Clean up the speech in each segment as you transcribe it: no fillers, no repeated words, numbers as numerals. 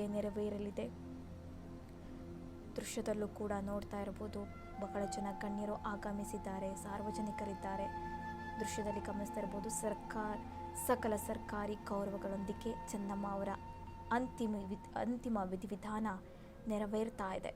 ಕ್ರಿಯೆ ನೆರವೇರಲಿದೆ. ದೃಶ್ಯದಲ್ಲೂ ಕೂಡ ನೋಡ್ತಾ ಇರಬಹುದು, ಬಹಳ ಜನ ಗಣ್ಯರು ಆಗಮಿಸಿದ್ದಾರೆ, ಸಾರ್ವಜನಿಕರಿದ್ದಾರೆ. ದೃಶ್ಯದಲ್ಲಿ ಗಮನಿಸ್ತಾ ಇರಬಹುದು, ಸಕಲ ಸರ್ಕಾರಿ ಗೌರವಗಳೊಂದಿಗೆ ಚೆನ್ನಮ್ಮ ಅವರ ಅಂತಿಮ ವಿಧಿವಿಧಾನ ನೆರವೇರ್ತಾ ಇದೆ.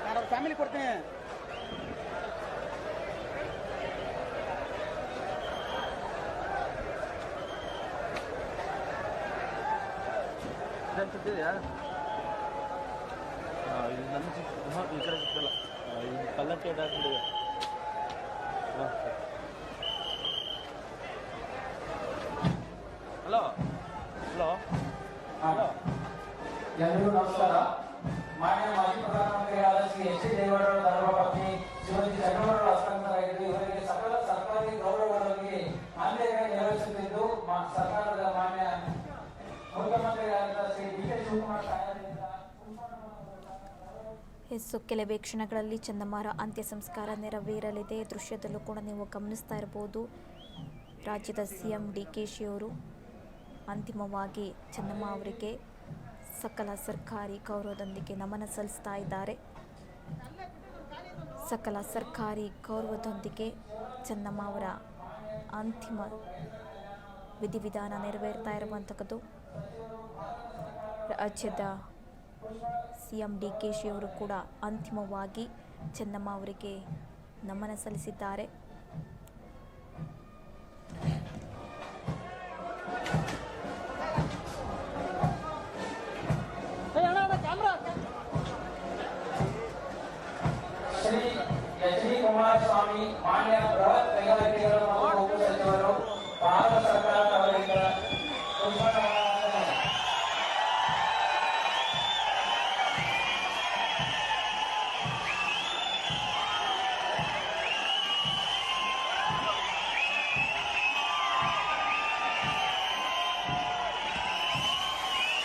ನಾನು ಫ್ಯಾಮಿಲಿ ಕೊಡ್ತೀನಿ. ಇದೆಯಾ ಇದು ನನ್ನ ಈ ಕಡೆ ಸಿಕ್ಕಲ್ಲ, ಇದು ಕಲ್ಲಕ್ಕೆ ಇದಾಗ್ಬಿಟ್ಟಿದೆ. ಹಲೋ ಹಲೋ ಹಲೋ, ಎಲ್ಲರಿಗೂ ನಮಸ್ಕಾರ. ಮಾನ್ಯ ಮಾಜಿ ಪ್ರಧಾನಮಂತ್ರಿಯಾದ ಶ್ರೀ ಎಚ್ ಡಿ ದೇವೇಗೌಡರ ಧರ್ಮಪತ್ನಿ ಶ್ರೀಮತಿ ಚನ್ನಮ್ಮರವರು ಹಸ್ತಾಂತರಾಗಿದ್ದು, ಇವರಿಗೆ ಸಕಲ ಸರ್ಕಾರಿ ಗೌರವಗಳೊಂದಿಗೆ ಮಾನ್ಯತೆ ನೆರವೇರಿಸುತ್ತಿದ್ದು, ಸರ್ಕಾರದ ಮಾನ್ಯ ಮುಖ್ಯಮಂತ್ರಿಯಾದ ಶ್ರೀ ಡಿ ಕೆ ಶಿವಕುಮಾರ್ ಸಹಾಯದಿಂದ ಕೆಲವೇ ಕ್ಷಣಗಳಲ್ಲಿ ಚೆನ್ನಮ್ಮರ ಅಂತ್ಯ ಸಂಸ್ಕಾರ ನೆರವೇರಲಿದೆ. ದೃಶ್ಯದಲ್ಲೂ ಕೂಡ ನೀವು ಗಮನಿಸ್ತಾ ಇರಬಹುದು, ರಾಜ್ಯದ ಸಿಎಂ ಡಿ ಕೆ ಶಿ ಅವರು ಅಂತಿಮವಾಗಿ ಚೆನ್ನಮ್ಮ ಅವರಿಗೆ ಸಕಲ ಸರ್ಕಾರಿ ಗೌರವದೊಂದಿಗೆ ನಮನ ಸಲ್ಲಿಸ್ತಾ ಇದ್ದಾರೆ. ಸಕಲ ಸರ್ಕಾರಿ ಗೌರವದೊಂದಿಗೆ ಚೆನ್ನಮ್ಮ ಅವರ ಅಂತಿಮ ವಿಧಿವಿಧಾನ ನೆರವೇರ್ತಾ ಇರುವಂಥದ್ದು. ರಾಜ್ಯದ ಸಿಎಂ ಡಿ ಕೆ ಶಿ ಅವರು ಕೂಡ ಅಂತಿಮವಾಗಿ ಚೆನ್ನಮ್ಮ ಅವರಿಗೆ ನಮನ ಸಲ್ಲಿಸಿದ್ದಾರೆ.